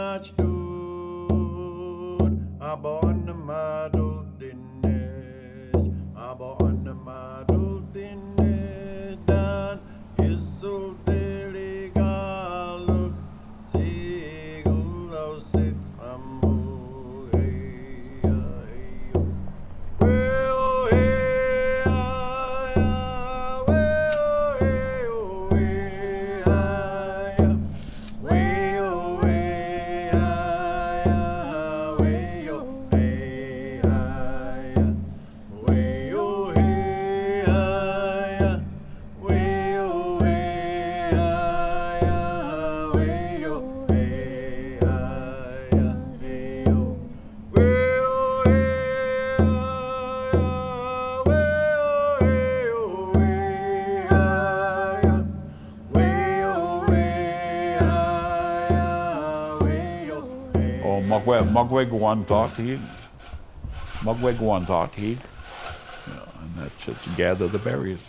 match dude. Aber on the model dinner. Aber on the model dinner. Dan is so deligal. Look, see, go, sit, Magwegwan Talkie, Magwegwan Talkie, and that's just to gather the berries.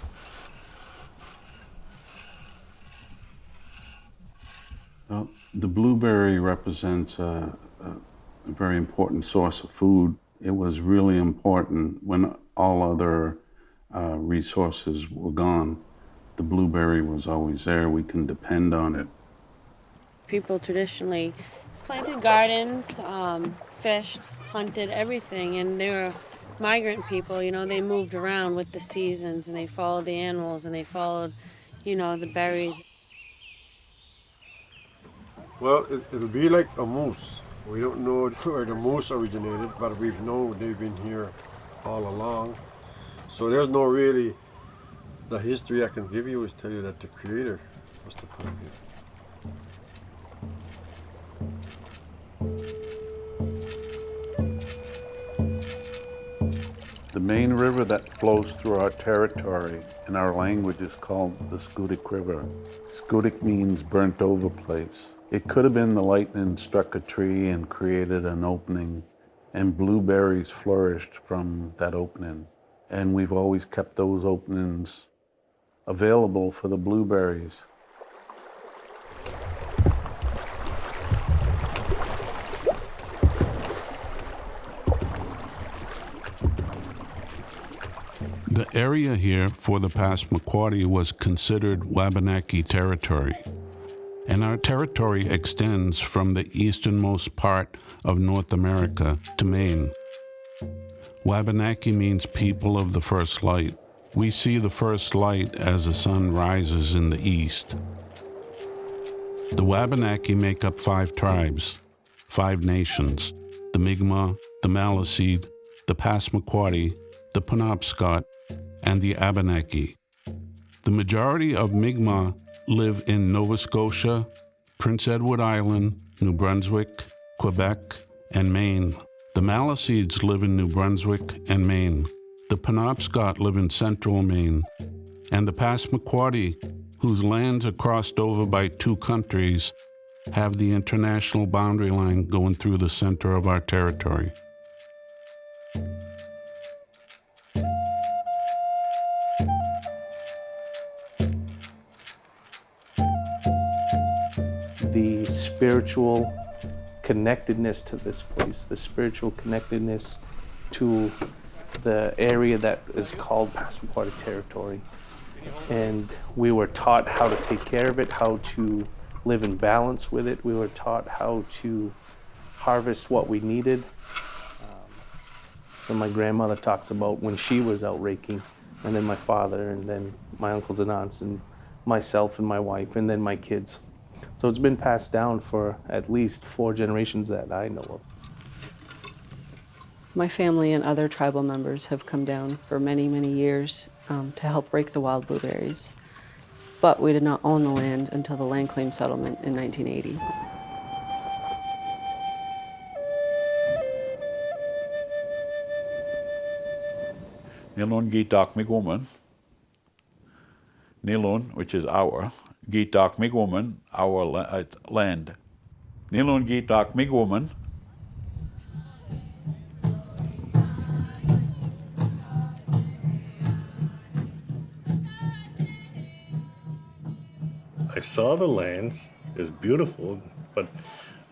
Well, the blueberry represents a very important source of food. It was really important when all other resources were gone. The blueberry was always there. We can depend on it. People traditionally planted gardens, fished, hunted, everything, and they were migrant people. You know, they moved around with the seasons, and they followed the animals, and they followed, you know, the berries. Well, it'll be like a moose. We don't know where the moose originated, but we've known they've been here all along. So there's no really, the history I can give you is tell you that the creator must have put it here. The main river that flows through our territory in our language is called the Scudic River. Scudic means burnt over place. It could have been the lightning struck a tree and created an opening, and blueberries flourished from that opening. And we've always kept those openings available for the blueberries. The area here for the Passamaquoddy was considered Wabanaki territory, and our territory extends from the easternmost part of North America to Maine. Wabanaki means people of the first light. We see the first light as the sun rises in the east. The Wabanaki make up 5 tribes, 5 nations: the Mi'kmaq, the Maliseet, the Passamaquoddy, the Penobscot, and the Abenaki. The majority of Mi'kmaq live in Nova Scotia, Prince Edward Island, New Brunswick, Quebec, and Maine. The Maliseets live in New Brunswick and Maine. The Penobscot live in central Maine. And the Passamaquoddy, whose lands are crossed over by 2 countries, have the international boundary line going through the center of our territory. The spiritual connectedness to this place, the spiritual connectedness to the area that is called Passamaquoddy territory. And we were taught how to take care of it, how to live in balance with it. We were taught how to harvest what we needed. And my grandmother talks about when she was out raking, and then my father, and then my uncles and aunts, and myself and my wife, and then my kids. So it's been passed down for at least 4 generations that I know of. My family and other tribal members have come down for many, many years to help rake the wild blueberries. But we did not own the land until the land claim settlement in 1980. Nilun Gitak Miguman. Nilun, which is our, Gitak Miguman, our land. Nilun Gitak Miguman. I saw the lands, it was beautiful, but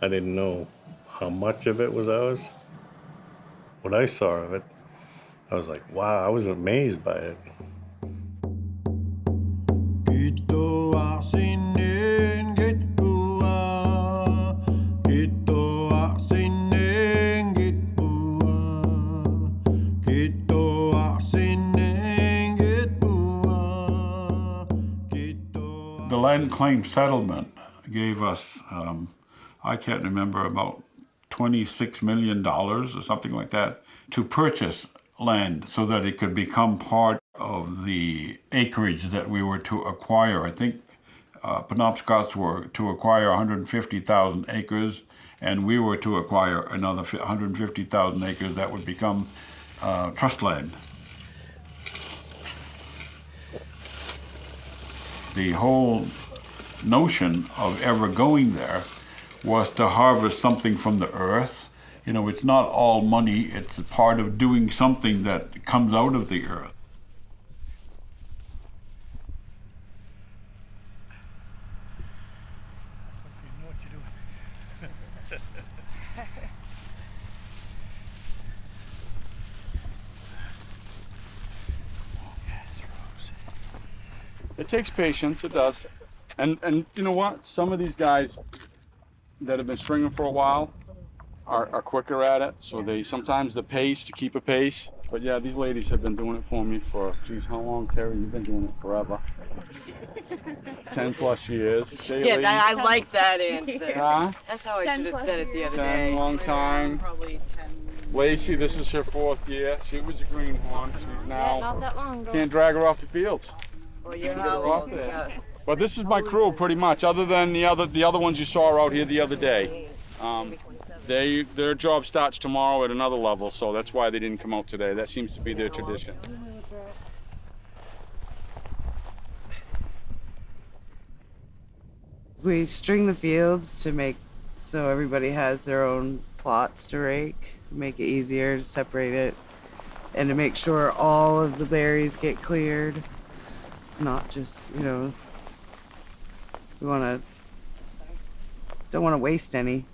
I didn't know how much of it was ours. What I saw of it, I was like, wow, I was amazed by it. The land claim settlement gave us, I can't remember, about $26 million or something like that to purchase land so that it could become part of the acreage that we were to acquire. I think Penobscots were to acquire 150,000 acres, and we were to acquire another 150,000 acres that would become trust land. The whole notion of ever going there was to harvest something from the earth. You know, it's not all money, it's a part of doing something that comes out of the earth. It takes patience, it does. And you know what? Some of these guys that have been stringing for a while are quicker at it, so they sometimes the pace to keep a pace. But yeah, these ladies have been doing it for me for, geez, how long, Terry? You've been doing it forever. 10 plus years. Yeah, I like that answer. Huh? That's how I should have said it the other 10, day. long time. Probably 10. Lacey, this is her 4th year. She was a greenhorn. She's now, Not that long ago. can't drag her off the fields. Well, you're Get how her off old? there. Yeah. But this is my crew pretty much, other than the other ones you saw out here the other day. Their job starts tomorrow at another level, so that's why they didn't come out today. That seems to be their tradition. We string the fields to make so everybody has their own plots to rake, make it easier to separate it, and to make sure all of the berries get cleared. Not just, you know, don't want to waste any.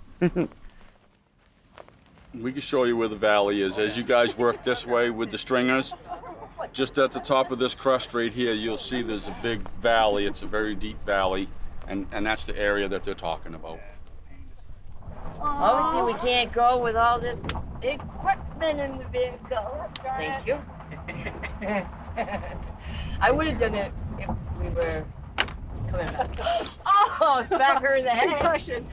We can show you where the valley is. As you guys work this way with the stringers, just at the top of this crust right here, you'll see there's a big valley. It's a very deep valley, and that's the area that they're talking about. Obviously, we can't go with all this equipment in the vehicle. Thank you. I would have done it if we were coming back. Oh, smack her in the head. Concussion.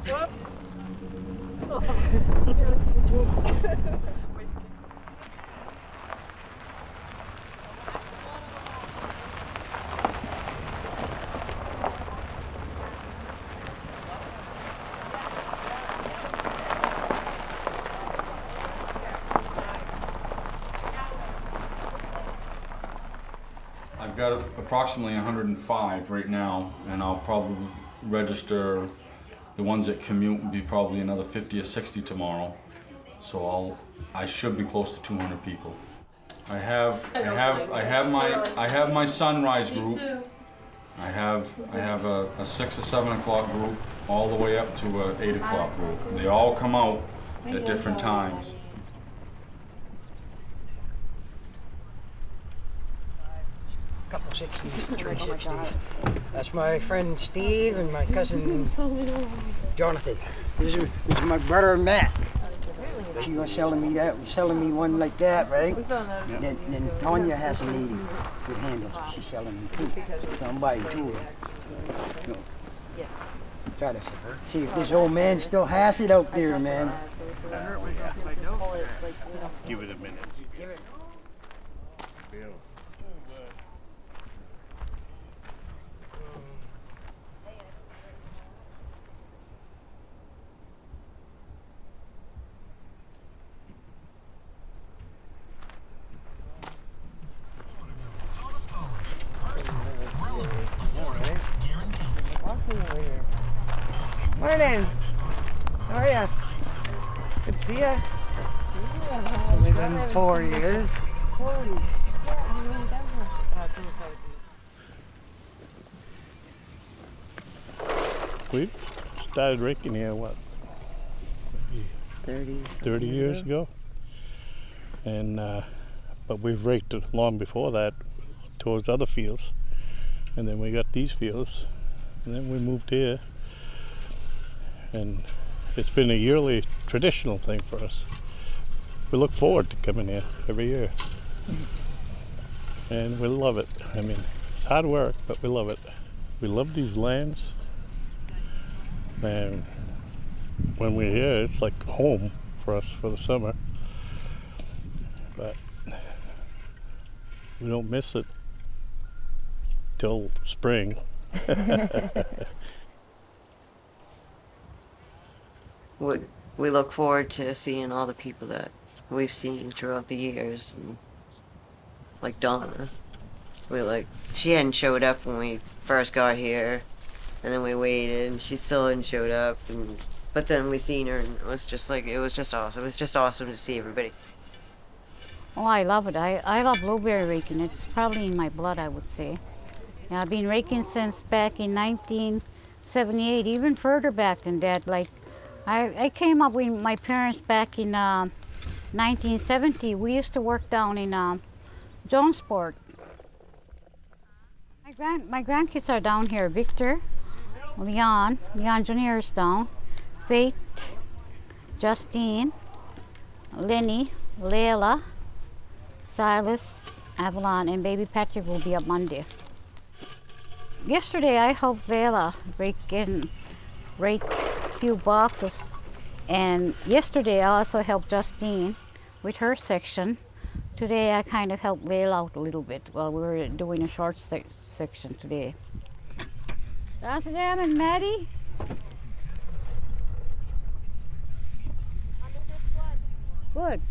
Whoops. I've got approximately 105 right now, and I'll probably register the ones that commute and be probably another 50 or 60 tomorrow. So I should be close to 200 people. I have my sunrise group. I have a 6 or 7 o'clock group all the way up to a 8 o'clock group. They all come out at different times. Couple 60s, 360s. That's my friend Steve and my cousin Jonathan. This is my brother Matt. She was selling me one like that, right? Then Tanya has a lady with handles. She's selling them too. So I'm buying 2 of them. You know, try to see if this old man still has it out there, man. Give it a minute. Give it. Morning. How are ya? Good to see ya. It's only been 4 years. We started raking here, what, maybe 30 years ago? And but we've raked it long before that towards other fields. And then we got these fields, and then we moved here. And it's been a yearly traditional thing for us. We look forward to coming here every year. And we love it. I mean, it's hard work, but we love it. We love these lands. And when we're here, it's like home for us for the summer. But we don't miss it till spring. We look forward to seeing all the people that we've seen throughout the years. And like Donna, she hadn't showed up when we first got here, and then we waited, and she still hadn't showed up, but then we seen her, and it was just awesome. It was just awesome to see everybody. Oh, I love it. I love blueberry raking. It's probably in my blood, I would say. Yeah, I've been raking since back in 1978, even further back than that. Like, I came up with my parents back in 1970. We used to work down in Jonesport. My grandkids are down here. Victor, Leon Jr. is down, Faith, Justine, Lenny, Layla, Silas, Avalon, and baby Patrick will be up Monday. Yesterday I helped Layla rake a few boxes, and yesterday I also helped Justine with her section. Today I kind of helped Layla out a little bit while we were doing a short section today. That's them and Maddie. Good.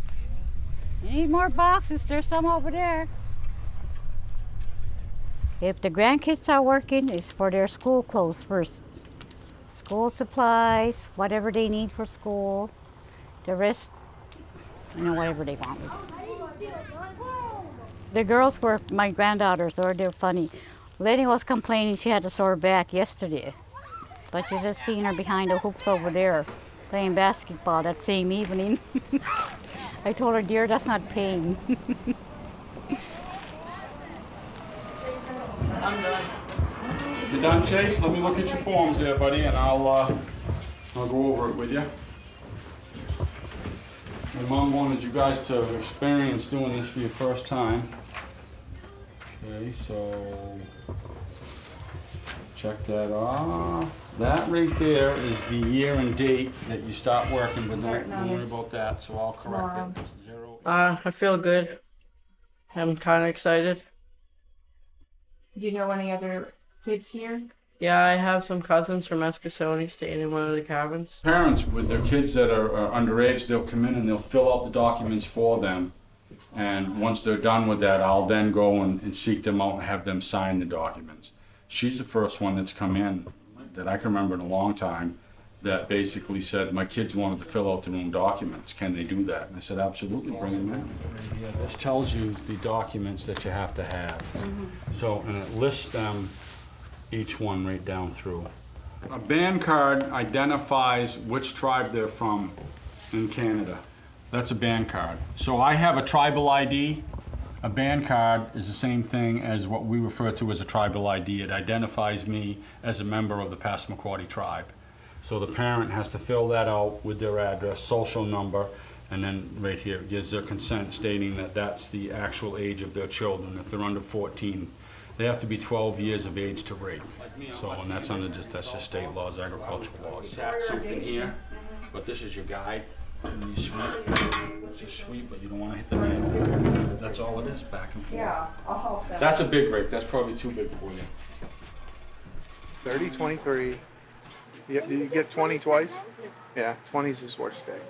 You need more boxes, there's some over there. If the grandkids are working, it's for their school clothes first. School supplies, whatever they need for school. The rest, whatever they want. The girls were my granddaughters, or they're funny. Lenny was complaining she had a sore back yesterday, but you just seen her behind the hoops over there playing basketball that same evening. I told her, dear, that's not pain. I'm done. You done, Chase? Let me look at your forms there, buddy, and I'll go over it with you. My mom wanted you guys to experience doing this for your first time. Okay, so check that off. That right there is the year and date that you start working, but don't worry about that, so I'll correct it. It's 0. I feel good. I'm kind of excited. Do you know any other kids here? Yeah, I have some cousins from Escasoni staying in one of the cabins. Parents with their kids that are underage, they'll come in and they'll fill out the documents for them. And once they're done with that, I'll then go and seek them out and have them sign the documents. She's the first one that's come in that I can remember in a long time that basically said, my kids wanted to fill out their own documents. Can they do that? And I said, absolutely, bring them in. Yeah, this tells you the documents that you have to have. Mm-hmm. So, and it lists them, each one right down through. A band card identifies which tribe they're from in Canada. That's a band card. So I have a tribal ID. A band card is the same thing as what we refer to as a tribal ID. It identifies me as a member of the Passamaquoddy tribe. So the parent has to fill that out with their address, social number, and then right here it gives their consent stating that that's the actual age of their children. If they're under 14, they have to be 12 years of age to rake. So, and that's just state laws, agricultural laws. Something here, but this is your guide. And you sweep, it's just sweep, but you don't want to hit the nail. That's all it is, back and forth. Yeah, I'll help that. That's a big rake. That's probably too big for you. 30, 23. You get 20 twice? Yeah, 20's his worst day.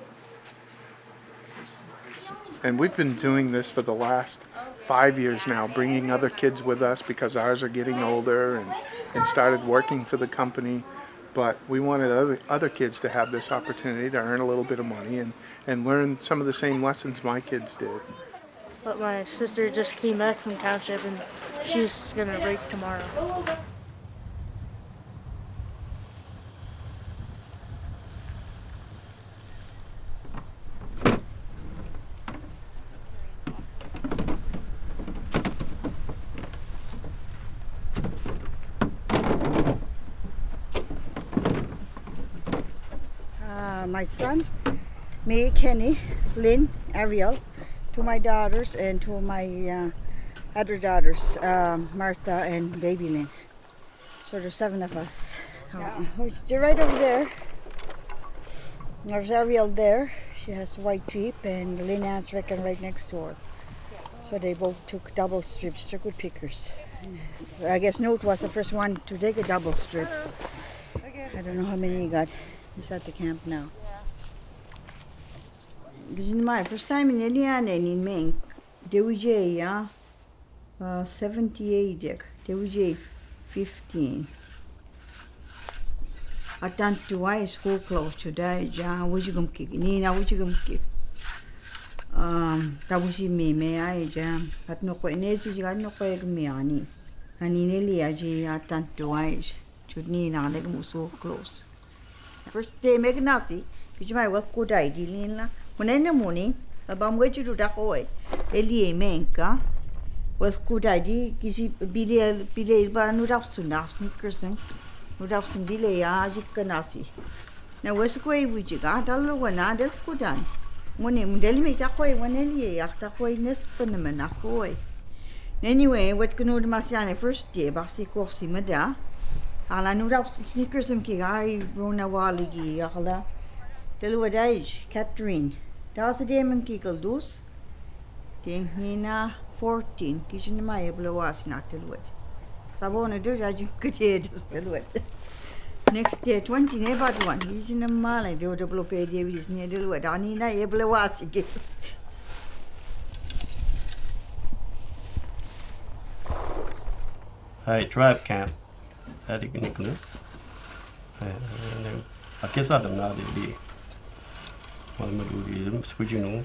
And we've been doing this for the last 5 years now, bringing other kids with us because ours are getting older and started working for the company. But we wanted other kids to have this opportunity to earn a little bit of money and learn some of the same lessons my kids did. But my sister just came back from township and she's gonna rake tomorrow. my son, me, Kenny, Lynn, Ariel, to my daughters, and to my other daughters, Martha and baby Lynn. So there's 7 of us. They're right over there. There's Ariel there. She has a white Jeep, and Lynn has Rick right next to her. So they both took double strips. They're good pickers. I guess Newt was the first one to take a double strip. I don't know how many he got. He's at the camp now. Because my first time in Eliana in Mink, DWJ, 78, DWJ 15. I done to high school close today, would you come kick? Nina, would you come kick? That was me, I jam. At no quite easy, you got no quite me on it. And in Elia, I done to eyes. Should Nina, they move so close. First day, make nasi, because you might work good idea. When in the morning, about what you do that way, Elia Menka was good idea, because he be but no doubt soon, sneakers and no doubt some delay, nasi. Now, what's the way we got a little one, that's good done. When you make that way, when Elia, that way, Nespanem, that way. Anyway, what can you do, Masiana, first day, Bassi Corsi Mada? Ala no doubt sneakers and I rona waligi, Ala. Deluadage, Catherine. That's a demon kickle dus. Nina 14, kitchen my blowas not till what. Sabona do that you could hear this till what. Next day, 20 never one. Kitchen a mile, I do the blue pay Davis near the wood. Anina Eblawasi gets. Hi, tribe camp. How do you get it? I guess I don't know the day. What am I doing? I'm switching on.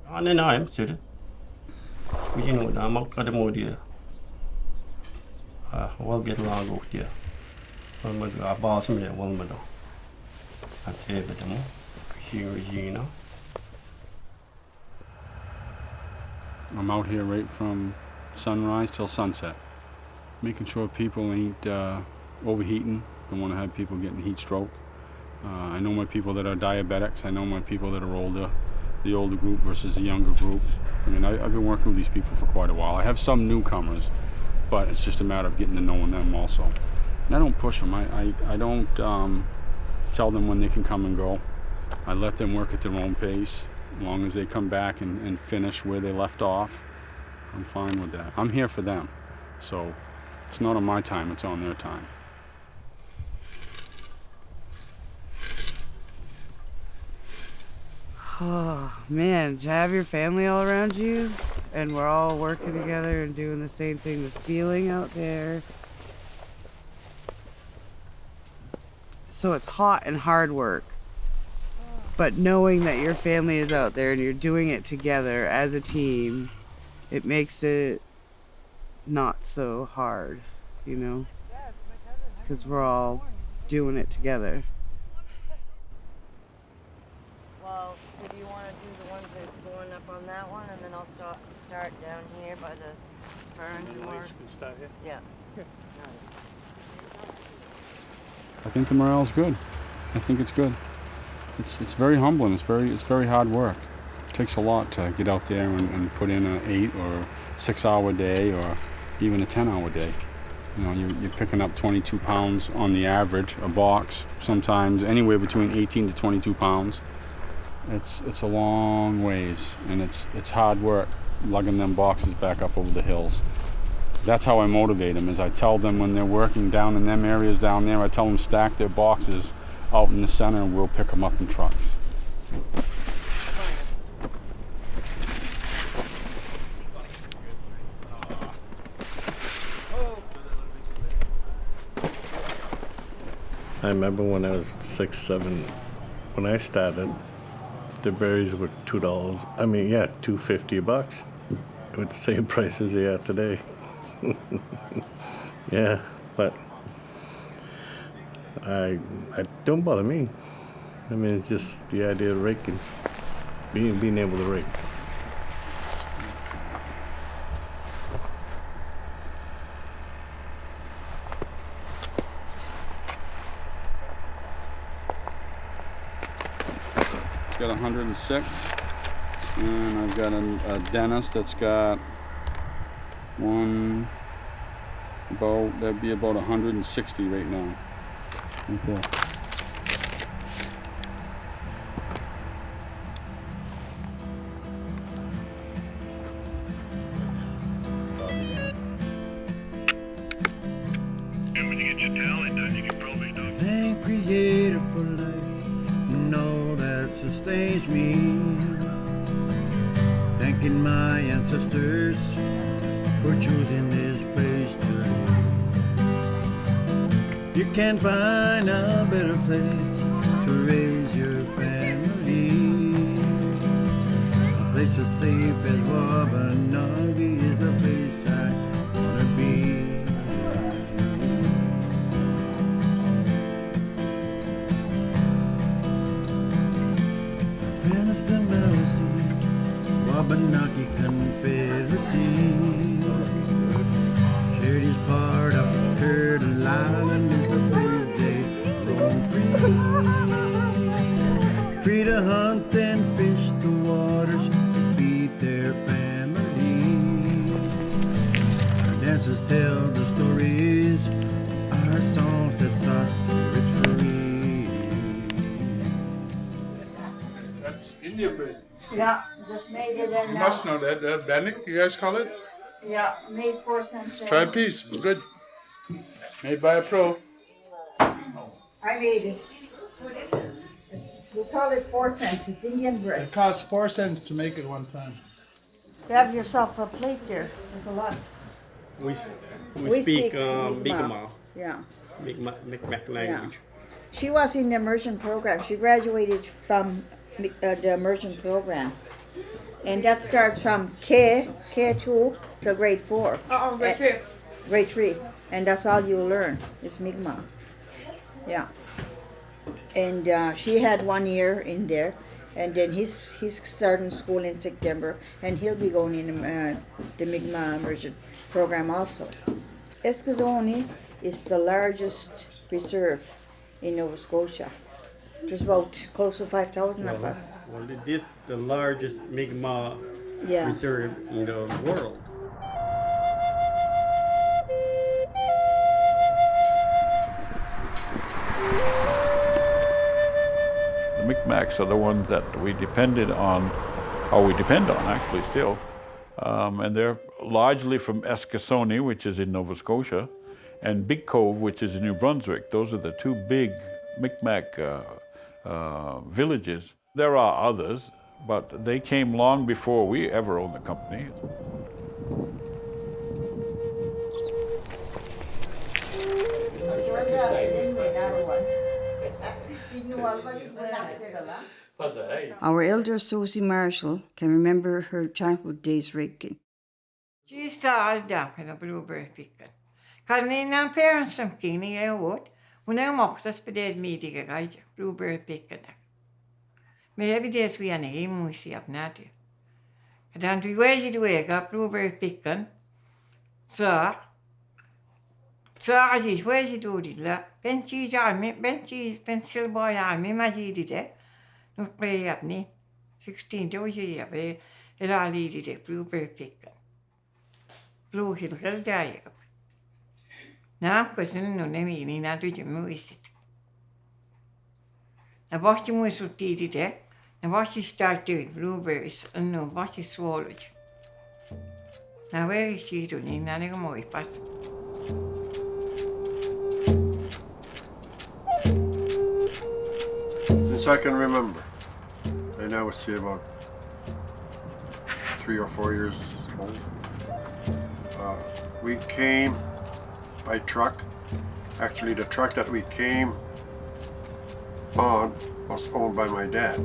And then I'm sitting. Switching on. I'm not going to move there. We'll get along out there. What am I doing? I boss me there. What am I doing? I'm here with them. Regina. I'm out here right from sunrise till sunset, making sure people ain't overheating. Don't want to have people getting heat stroke. I know my people that are diabetics. I know my people that are older, the older group versus the younger group. I mean, I've been working with these people for quite a while. I have some newcomers, but it's just a matter of getting to know them also. And I don't push them. I don't tell them when they can come and go. I let them work at their own pace. As long as they come back and finish where they left off, I'm fine with that. I'm here for them. So it's not on my time, it's on their time. Oh, man, to have your family all around you and we're all working together and doing the same thing, the feeling out there. So it's hot and hard work. But knowing that your family is out there and you're doing it together as a team, it makes it not so hard, you know? Because we're all doing it together. Well, do you want to do the ones that's going up on that one, and then I'll start down here by the Barrens mark? Yeah. I think the morale's good. I think it's good. It's very humbling. It's very hard work. It takes a lot to get out there and put in an 8 or 6 hour day or even a 10-hour day. You know, you're picking up 22 pounds on the average, a box, sometimes anywhere between 18 to 22 pounds. It's a long ways, and it's hard work lugging them boxes back up over the hills. That's how I motivate them, is I tell them when they're working down in them areas down there, I tell them stack their boxes out in the center and we'll pick them up in trucks. I remember when I was 6, 7, when I started, the berries were $2. I mean, yeah, $2.50 $2.50. It's the same price as they are today. Yeah, but I don't bother me. I mean, it's just the idea of raking, being able to rake. that's got 106. And I've got a dentist that's got that'd be about 160 right now. Right there. Thank Creator for life and all that sustains me. Thanking my ancestors for choosing this place to live. You can't find a better place to raise your family. A place as safe as Wabanagi is the place I wanna be. Friends, the Melody, Wabanaki Confederacy. Shared is part of Turtle Island is the place they roam free. Free to hunt and fish the waters to feed their family. Our dances tell the stories, our songs that sought victory. That's Indian bread. Yeah, just made it in You now. must know that. Bannock, you guys call it? Yeah, made 4 cents. Try a piece. It's good. Made by a pro. I made it. We call it 4 cents. It's Indian bread. It cost 4 cents to make it one time. Grab yourself a plate there. There's a lot. We We speak Mi'kmaq. Mi'kmaq. Yeah. Mi'kmaq language. She was in the immersion program. She graduated from the immersion program. And that starts from K2 to grade 4. grade 3. Grade 3. And that's all you learn is Mi'kmaq. Yeah. And she had 1 year in there. And then he's starting school in September. And he'll be going in the Mi'kmaq immersion program also. Eskasoni is the largest reserve in Nova Scotia. There's about close to 5,000 of us. Well, this is the largest Mi'kmaq Yeah. reserve in the world. The Micmacs are the ones that we depended on, or we depend on actually still. And they're largely from Eskasoni, which is in Nova Scotia, and Big Cove, which is in New Brunswick. Those are the two big Micmac villages. There are others, but they came long before we ever owned the company. Our elder Susie Marshall can remember her childhood days raking. She started up in a blueberry picking. Kanina parents some kini I would, when I mocked us beded meeting a guide, blueberry picking. Maybe there's we an aim we see up natty. And then we waited to wake up blueberry picking. So I just waited to do it. Benchy army, Benchy pencil boy army, my did it. No play up me. 16 to a year, it all needed a blueberry picking. Blue hill die. Now, person no name in a do you miss it. Now, what you must have did it, and what you start doing blueberries, and no, what you swallowed. Now, where is she doing? Nothing more, pass. Since I can remember, and I would say about 3 or 4 years old, we came by truck. Actually, the truck that we came on was owned by my dad.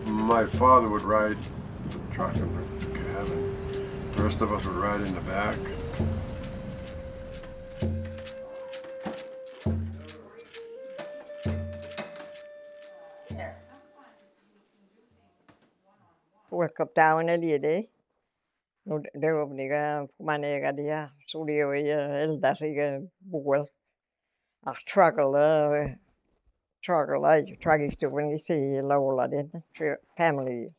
My father would ride the truck in the cab, and the rest of us would ride in the back. Work up down a lady. No, there will be a manega, studio, Eldasiga, Bull. I struggle, tragistuven isi lauladen family.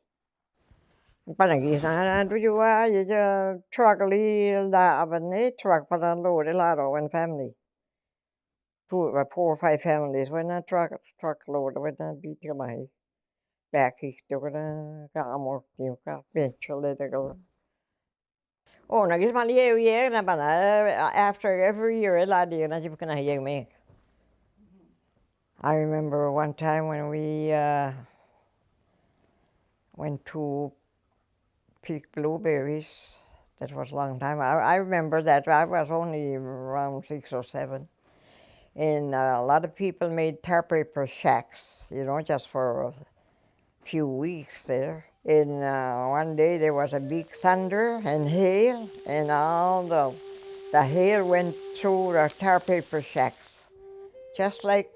Panagina do you tragly la avane truck panalo de lado and family. 4 or 5 families when a truckload when a beat my back to ka more eventually they go. Oh, nagis man ye na bana after every year la di na jib kana ye me. I remember one time when we went to pick blueberries. That was a long time. I remember that. I was only around 6 or 7. And a lot of people made tar paper shacks, just for a few weeks there. And one day there was a big thunder and hail, and all the hail went through the tar paper shacks, just like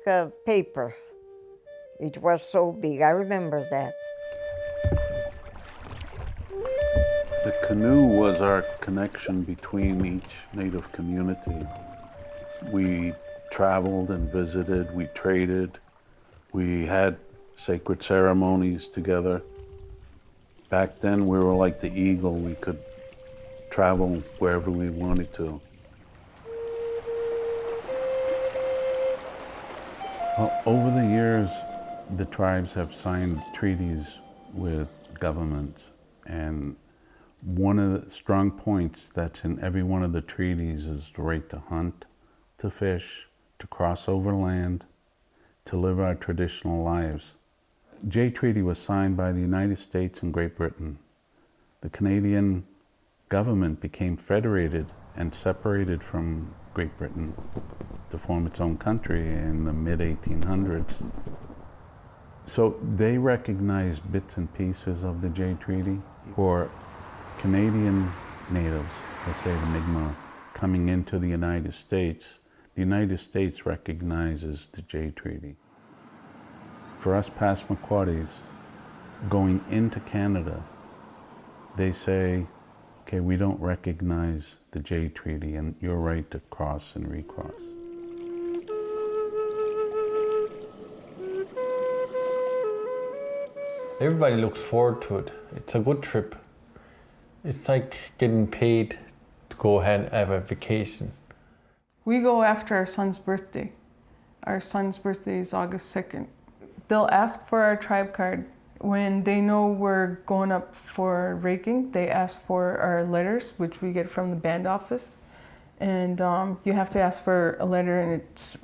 paper. It was so big. I remember that. The canoe was our connection between each native community. We traveled and visited, we traded, we had sacred ceremonies together. Back then we were like the eagle, we could travel wherever we wanted to. Well, over the years, the tribes have signed treaties with governments, and one of the strong points that's in every one of the treaties is the right to hunt, to fish, to cross over land, to live our traditional lives. Jay Treaty was signed by the United States and Great Britain. The Canadian government became federated and separated from Great Britain to form its own country in the mid-1800s. So they recognized bits and pieces of the Jay Treaty. For Canadian natives, let's say the Mi'kmaq, coming into the United States recognizes the Jay Treaty. For us Passamaquoddies, going into Canada, they say, okay, we don't recognize the Jay Treaty and your right to cross and recross. Everybody looks forward to it. It's a good trip. It's like getting paid to go ahead and have a vacation. We go after our son's birthday. Our son's birthday is August 2nd. They'll ask for our tribe card. When they know we're going up for raking, they ask for our letters, which we get from the band office. And you have to ask for a letter, and it's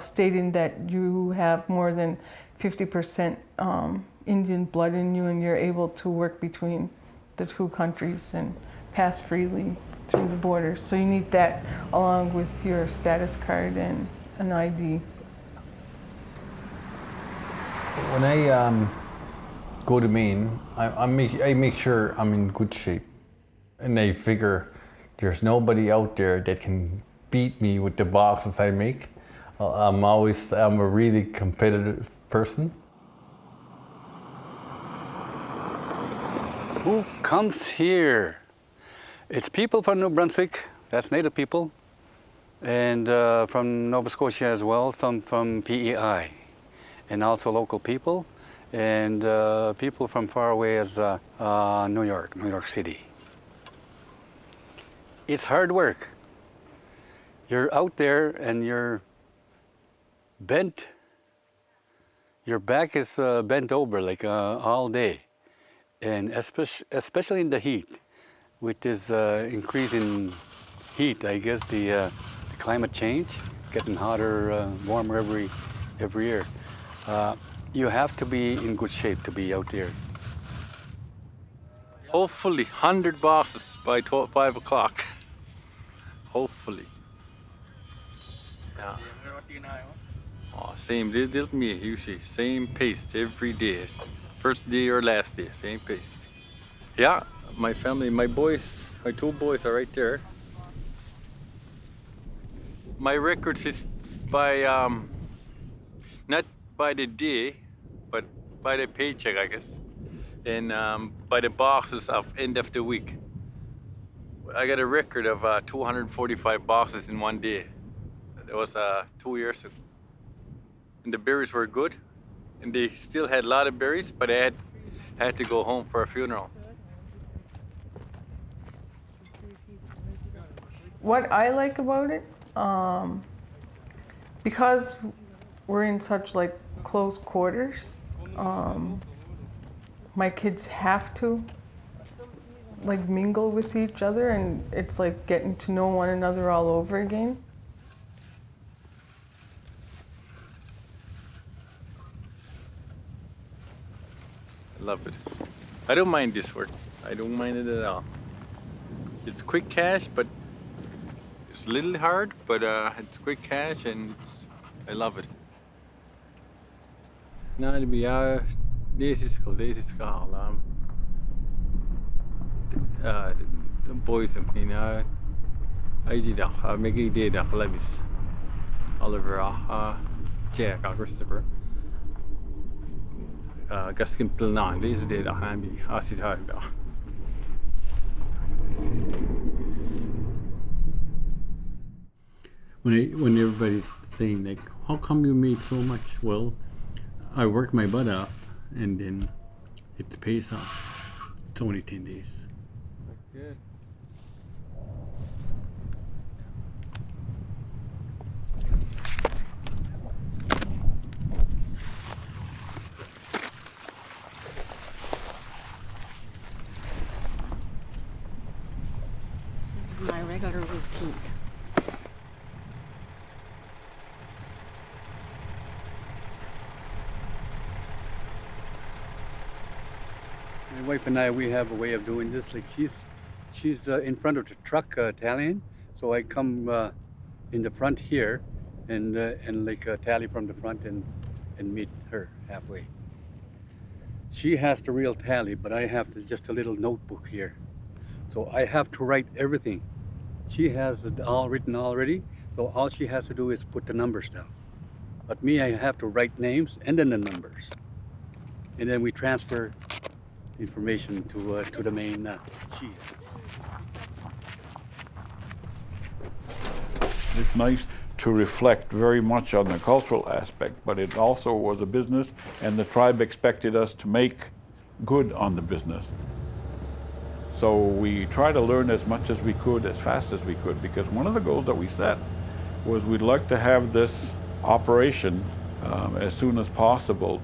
stating that you have more than 50% Indian blood in you, and you're able to work between the two countries and pass freely through the border. So you need that along with your status card and an ID. When I go to Maine, I make sure I'm in good shape. And I figure there's nobody out there that can beat me with the boxes I make. I'm a really competitive person. Who comes here? It's people from New Brunswick, that's native people, and from Nova Scotia as well, some from PEI, and also local people, and people from far away as New York City. It's hard work. You're out there and you're bent. Your back is bent over like all day, and especially in the heat. With this increase in heat, I guess the climate change, getting hotter, warmer every year. You have to be in good shape to be out there. Hopefully 100 boxes by 5 o'clock. Hopefully. Yeah. Oh, same, they'll me usually, same pace every day. First day or last day, same pace. Yeah, my family, my two boys are right there. My records is by, not by the day, but by the paycheck, I guess. And by the boxes of end of the week. I got a record of 245 boxes in one day. That was 2 years ago. and the berries were good, and they still had a lot of berries, but I had to go home for a funeral. What I like about it, because we're in such like close quarters, my kids have to like mingle with each other, and it's like getting to know one another all over again. I love it. I don't mind this work. I don't mind it at all. It's quick cash, but it's a little hard, but it's quick cash, and I love it. Now to be this is the boys of Nina. I did make it did Levis Oliver Jack Christopher. Gaskim till 9 days did a handy. I see how when everybody's saying like, how come you made so much? Well, I work my butt off and then it pays off. It's only 10 days. That's good. This is my regular routine. My wife and I, we have a way of doing this. Like she's in front of the truck tallying, so I come in the front here, and like tally from the front and meet her halfway. She has the real tally, but I have just a little notebook here, so I have to write everything. She has it all written already, so all she has to do is put the numbers down. But me, I have to write names and then the numbers, and then we transfer information to the main sheet. It's nice to reflect very much on the cultural aspect, but it also was a business, and the tribe expected us to make good on the business. So we try to learn as much as we could, as fast as we could, because one of the goals that we set was we'd like to have this operation as soon as possible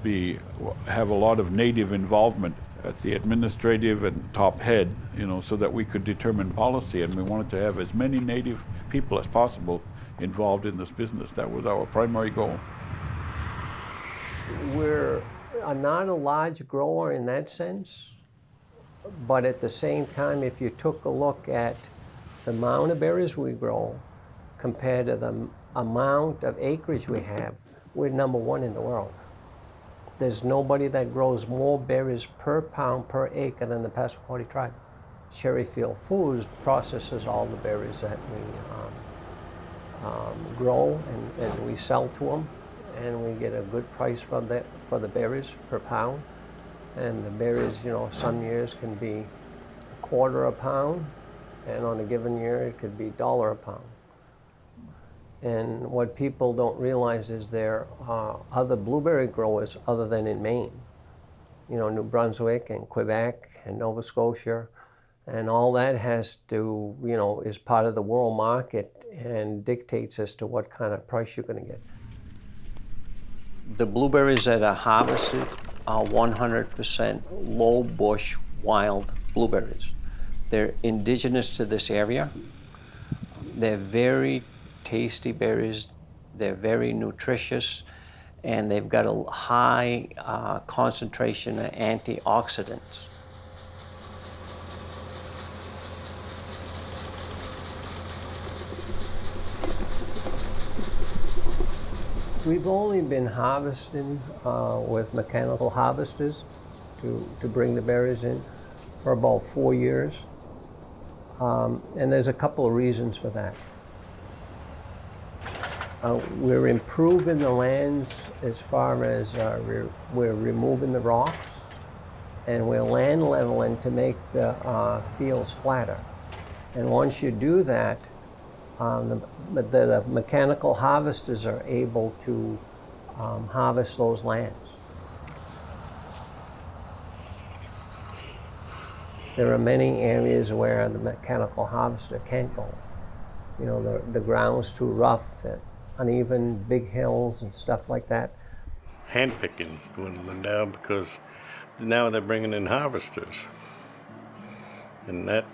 have a lot of native involvement at the administrative and top head, so that we could determine policy, and we wanted to have as many native people as possible involved in this business. That was our primary goal. We're not a large grower in that sense, but at the same time, if you took a look at the amount of berries we grow compared to the amount of acreage we have, we're #1 in the world. There's nobody that grows more berries per pound per acre than the Passamaquoddy tribe. Cherryfield Foods processes all the berries that we grow, and we sell to them, and we get a good price for the berries per pound. And the berries, some years can be $1/4 a pound, and on a given year it could be $1 a pound. And what people don't realize is there are other blueberry growers other than in Maine. New Brunswick and Quebec and Nova Scotia, and all that has to, is part of the world market and dictates as to what kind of price you're going to get. The blueberries that are harvested are 100% low bush wild blueberries. They're indigenous to this area. They're very tasty berries, they're very nutritious, and they've got a high concentration of antioxidants. We've only been harvesting with mechanical harvesters to bring the berries in for about 4 years, and there's a couple of reasons for that. We're improving the lands as far as we're removing the rocks, and we're land leveling to make the fields flatter. And once you do that, the mechanical harvesters are able to harvest those lands. There are many areas where the mechanical harvester can't go. You know, the ground's too rough, and uneven, big hills and stuff like that. Hand picking's dwindling down because now they're bringing in harvesters. And that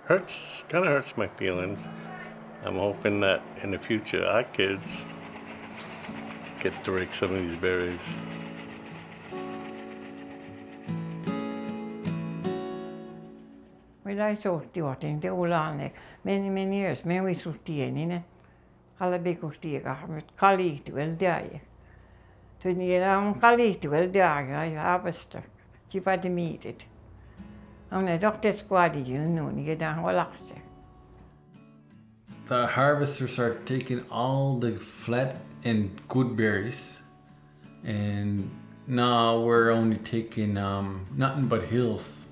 kind of hurts my feelings. I'm hoping that in the future our kids get to rake some of these berries. Well, I thought in the Ulane many years. Men we sultien alla bekultiga met kalitu el dia. Toen je dan kalitu el dia, I harvester. Je had the meat. I'm a doctor squad you know, you dan walachte. The harvesters are taking all the flat and good berries, and now we're only taking nothing but hills.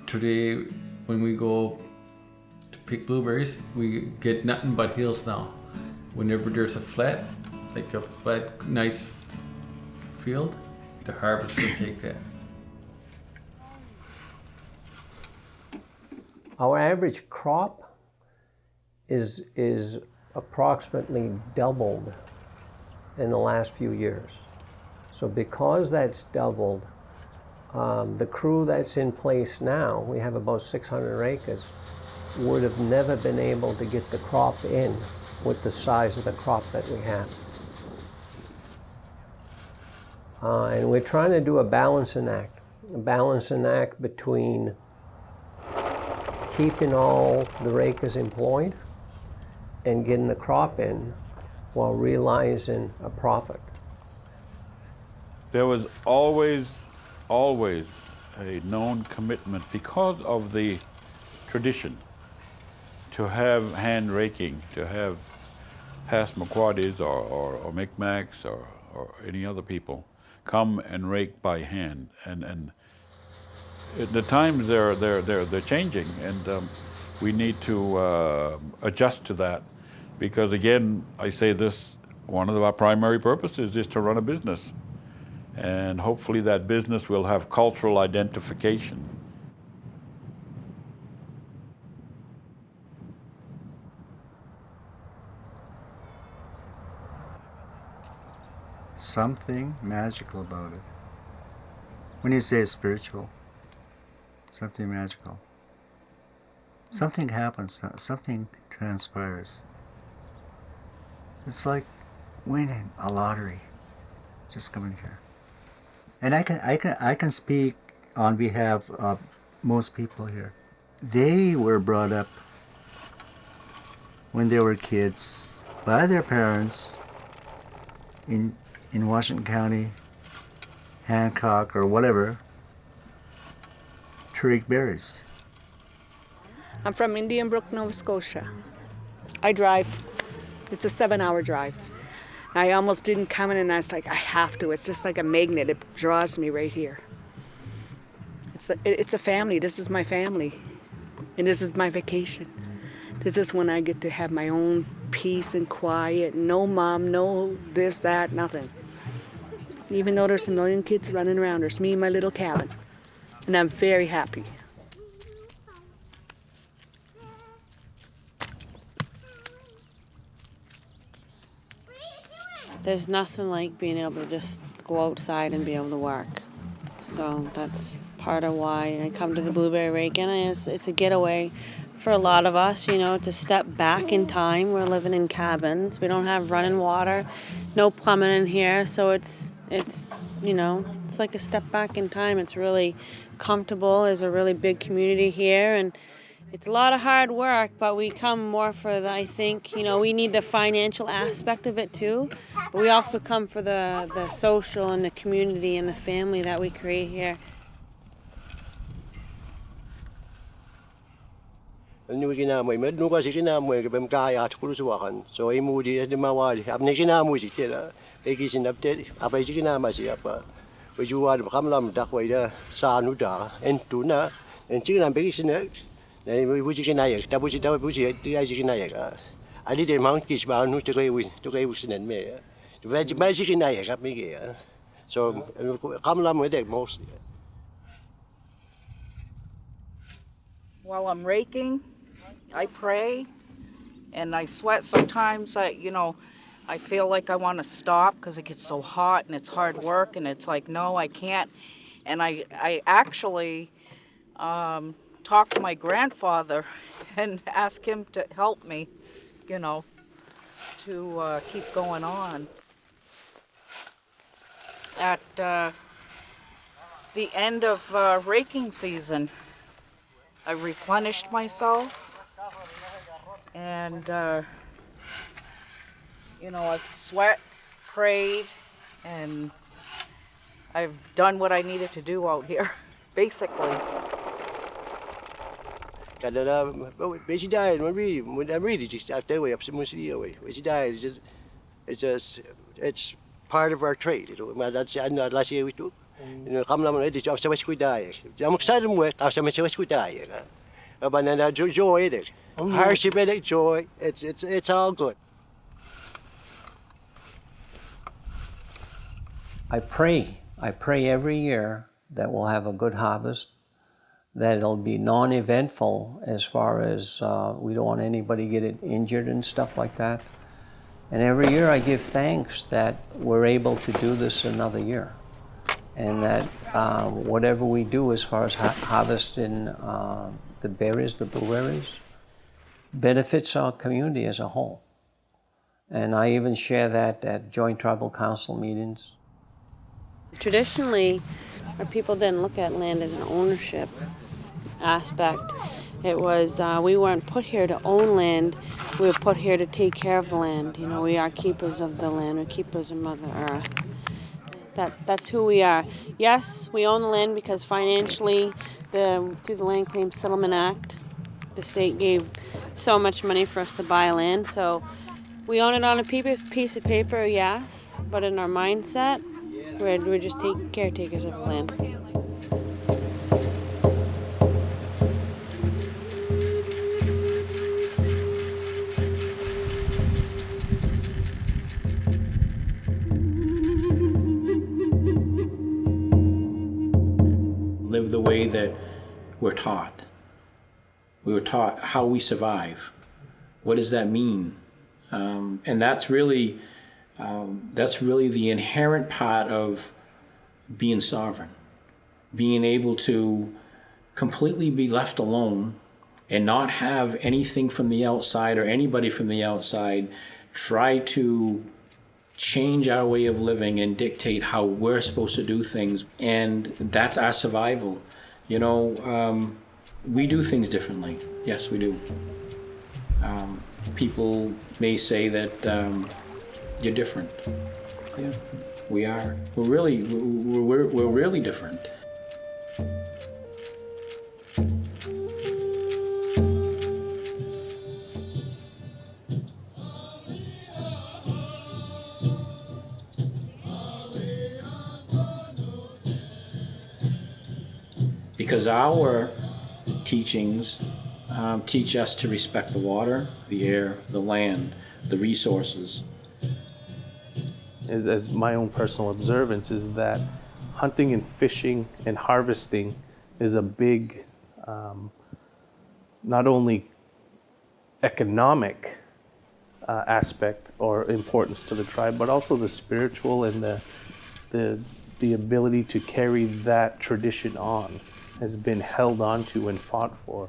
Today, when we go to pick blueberries, we get nothing but hills now. Whenever there's a flat, like a flat, nice field, the harvesters take that. Our average crop is approximately doubled in the last few years. So because that's doubled, the crew that's in place now, we have about 600 acres, would have never been able to get the crop in with the size of the crop that we have. And we're trying to do a balancing act between keeping all the rakers employed and getting the crop in while realizing a profit. There was always a known commitment because of the tradition to have hand raking, to have Passamaquoddies or Micmacs or any other people come and rake by hand, and the times they're changing, and we need to adjust to that, because again, I say this, one of our primary purposes is to run a business, and hopefully that business will have cultural identification. Something magical about it. When you say spiritual, something magical. Something happens, something transpires. It's like winning a lottery, just coming here. And I can speak on behalf of most people here. They were brought up when they were kids by their parents in Washington County, Hancock, or whatever, to rake berries. I'm from Indian Brook, Nova Scotia. I drive. It's a 7-hour drive. I almost didn't come in, and I was like, I have to. It's just like a magnet. It draws me right here. It's a family. This is my family. And this is my vacation. This is when I get to have my own peace and quiet. No mom, no this, that, nothing. Even though there's a million kids running around, there's me and my little cabin. And I'm very happy. There's nothing like being able to just go outside and be able to work. So that's part of why I come to the blueberry raking. And it's a getaway for a lot of us, you know, to step back in time. We're living in cabins. We don't have running water, no plumbing in here. So it's you know, it's like a step back in time. It's really comfortable. There's a really big community here, and it's a lot of hard work, but we come more for the, I think, you know, we need the financial aspect of it too, but we also come for the social and the community and the family that we create here. Nu kina mo med nu kasi kina mo ke bem kaya at kulu suwakan so ay mo di mawali ab ne kina mo si tela e kisin update apa si kina ma si apa we ju ad kam lam dak we da sa nu da en tu na en chi na be kisin ne we bu si kina ye ta bu si di ai si kina ye Ali de monkeys ba nu to go with in me. The magic in I got me. So come along with it mostly. While I'm raking, I pray and I sweat sometimes. I feel like I want to stop because it gets so hot and it's hard work, and it's like, no, I can't. And I actually talk to my grandfather and ask him to help me, to keep going on. At the end of raking season, I replenished myself, and I've sweat, prayed, and I've done what I needed to do out here, basically. Kada when she died, when I really just after way up some away. When she died, it's part of our trade. That's not last year we took. Come along with it. After we die, I'm excited work. After we die, but then joy it, hardship it, joy. It's all good. I pray every year that we'll have a good harvest, that it'll be non-eventful as far as we don't want anybody getting injured and stuff like that. And every year I give thanks that we're able to do this another year, and that whatever we do as far as harvesting the berries, the blueberries, benefits our community as a whole. And I even share that at joint tribal council meetings. Traditionally, our people didn't look at land as an ownership aspect. It was, we weren't put here to own land, we were put here to take care of the land. We are keepers of the land, we're keepers of Mother Earth. That's who we are. Yes, we own the land because financially, through the Land Claims Settlement Act, the state gave so much money for us to buy land, so we own it on a piece of paper, yes, but in our mindset, we're just caretakers of the land. Live the way that we're taught. We were taught how we survive. What does that mean? And that's really the inherent part of being sovereign, being able to completely be left alone and not have anything from the outside or anybody from the outside try to change our way of living and dictate how we're supposed to do things. And that's our survival. We do things differently. Yes, we do. People may say that you're different. Yeah, we are. We're really different. Because our teachings teach us to respect the water, the air, the land, the resources. As my own personal observance is that hunting and fishing and harvesting is a big, not only economic aspect or importance to the tribe, but also the spiritual and the ability to carry that tradition on has been held on to and fought for.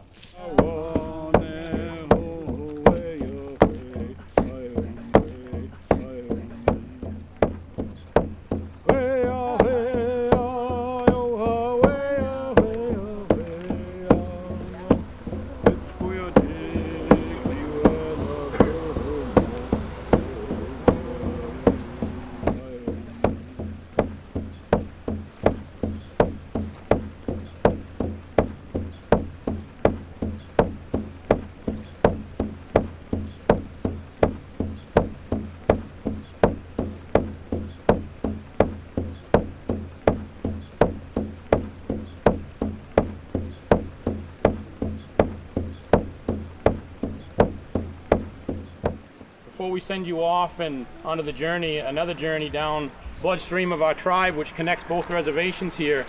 before we send you off and onto the journey, another journey down bloodstream of our tribe, which connects both reservations here.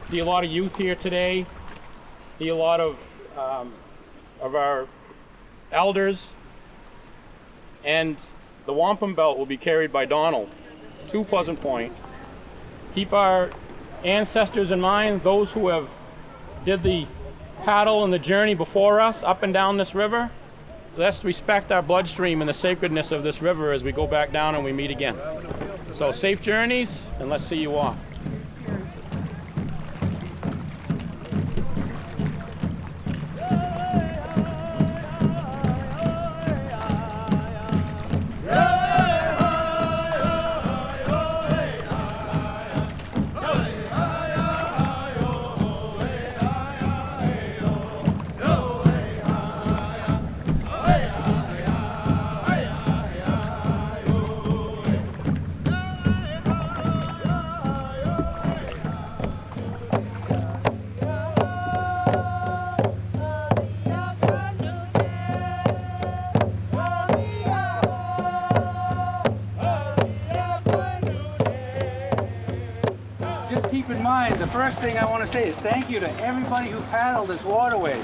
See a lot of youth here today. See a lot of our elders. And the wampum belt will be carried by Donald to Pleasant Point. Keep our ancestors in mind, those who have did the paddle and the journey before us up and down this river. Let's respect our bloodstream and the sacredness of this river as we go back down and we meet again. So safe journeys, and let's see you off. Just keep in mind, the first thing I want to say is thank you to everybody who paddled this waterway,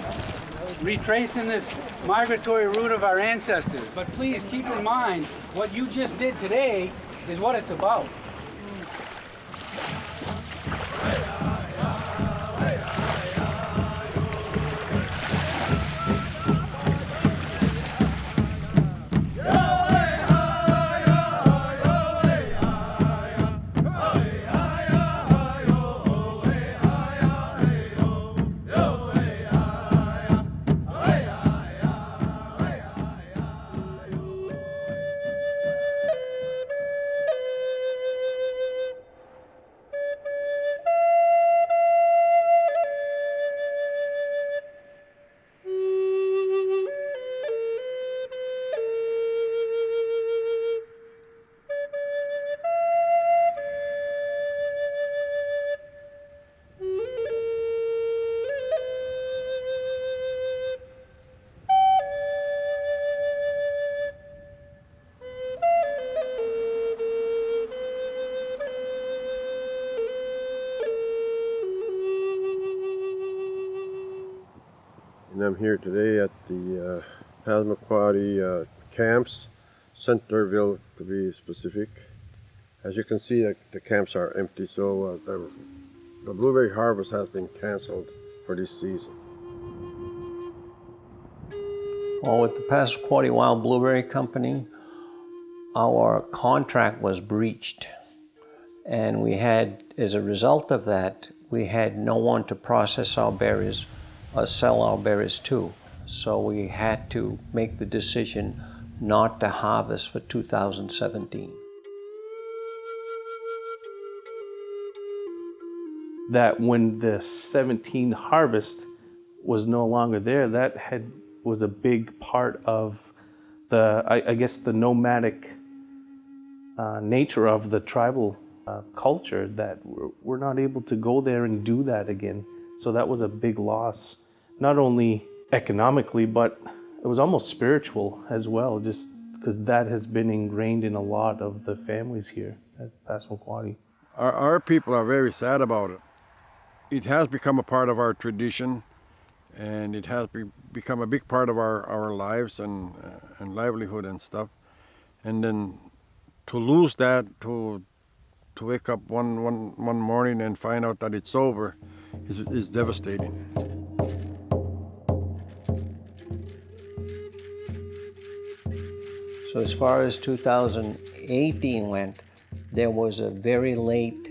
retracing this migratory route of our ancestors. But please keep in mind, what you just did today is what it's about. And I'm here today at the Passamaquoddy camps, Centerville to be specific. As you can see, the camps are empty, so the blueberry harvest has been canceled for this season. Well, with the Passamaquoddy Wild Blueberry Company, our contract was breached. And we had, as a result of that, we had no one to process our berries or sell our berries to. So we had to make the decision not to harvest for 2017. That when the 17 harvest was no longer there, that was a big part of the, I guess, the nomadic nature of the tribal culture, that we're not able to go there and do that again. So that was a big loss, not only economically, but it was almost spiritual as well, just because that has been ingrained in a lot of the families here at Passamaquoddy. Our people are very sad about it. It has become a part of our tradition, and it has become a big part of our lives and livelihood and stuff. And then to lose that, to wake up one morning and find out that it's over is devastating. So as far as 2018 went, there was a very late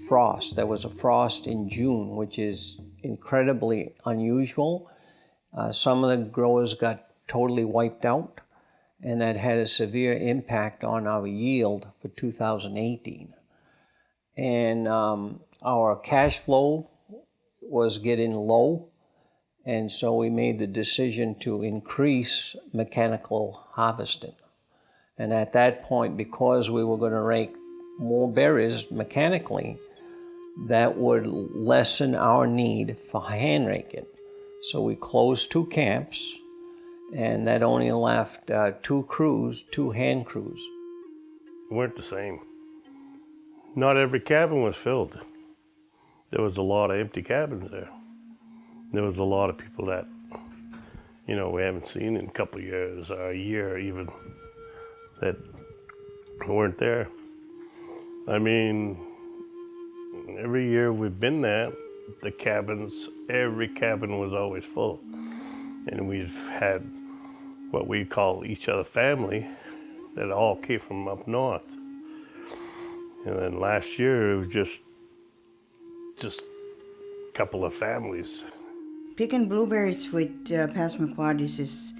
frost. There was a frost in June, which is incredibly unusual. Some of the growers got totally wiped out, and that had a severe impact on our yield for 2018. And our cash flow was getting low, and so we made the decision to increase mechanical harvesting. And at that point, because we were going to rake more berries mechanically, that would lessen our need for hand raking. So we closed 2 camps, and that only left 2 crews, 2 hand crews. Weren't the same. Not every cabin was filled. There was a lot of empty cabins there. There was a lot of people that, you know, we haven't seen in a couple of years, or a year even, that weren't there. I mean, every year we've been there, the cabins, every cabin was always full. And we've had what we call each other family that all came from up north. And then last year it was just a couple of families. Picking blueberries with Passamaquoddies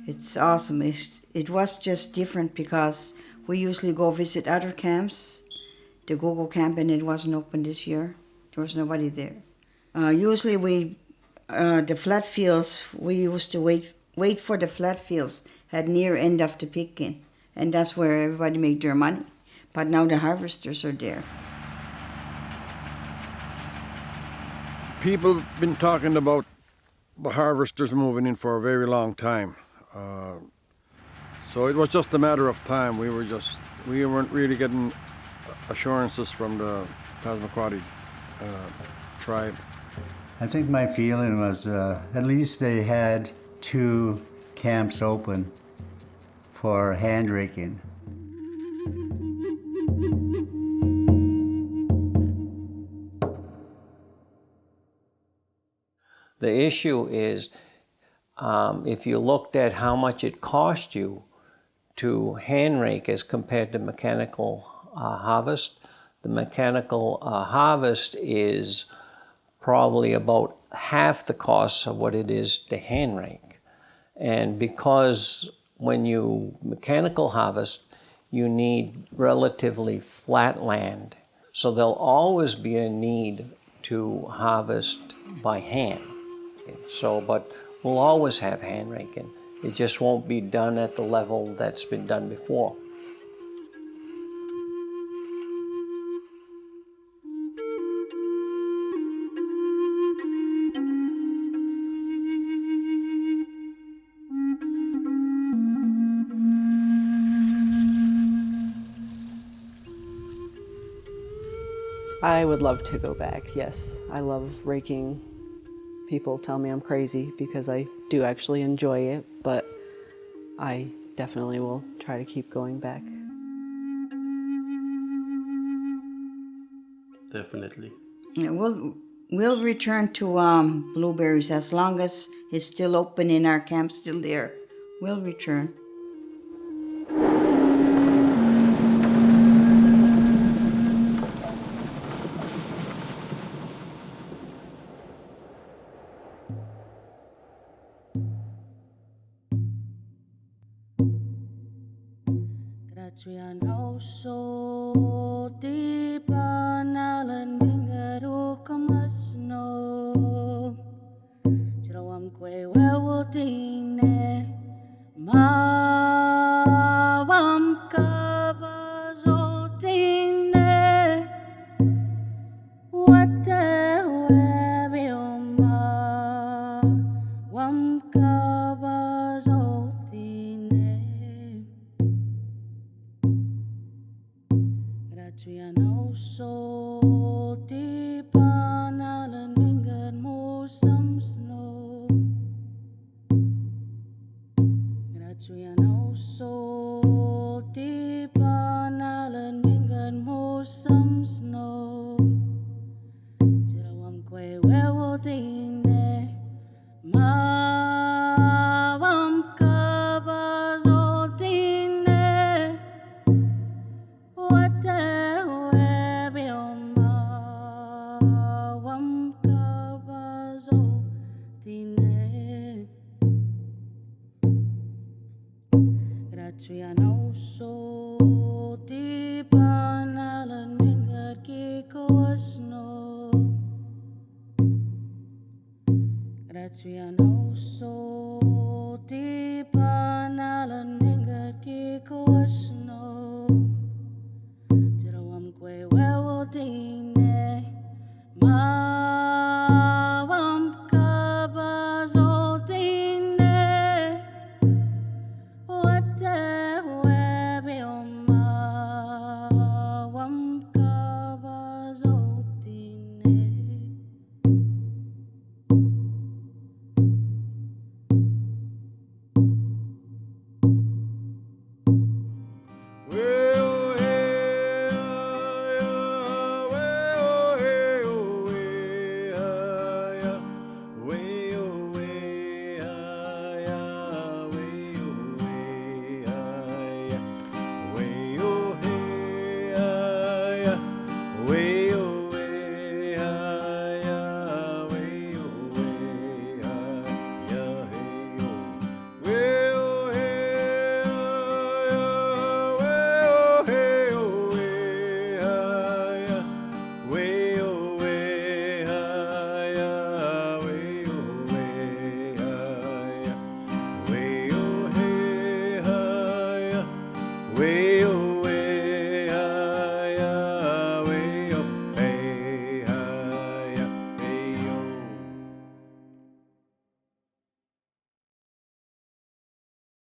it's awesome. It was just different because we usually go visit other camps. The Go-Go camp, and it wasn't open this year. There was nobody there. Usually the flat fields, we used to wait for the flat fields at near end of the picking, and that's where everybody make their money. But now the harvesters are there. People have been talking about the harvesters moving in for a very long time. So it was just a matter of time. We weren't really getting assurances from the Passamaquoddy tribe. I think my feeling was at least they had 2 camps open for hand raking. The issue is, if you looked at how much it cost you to hand rake as compared to mechanical harvest, the mechanical harvest is probably about half the cost of what it is to hand rake. And because when you mechanical harvest, you need relatively flat land. So there'll always be a need to harvest by hand. So, but we'll always have hand raking. It just won't be done at the level that's been done before. I would love to go back, yes. I love raking. People tell me I'm crazy because I do actually enjoy it, but I definitely will try to keep going back. Definitely. Yeah, we'll return to blueberries as long as it's still open in our camp, still there. We'll return. Graciano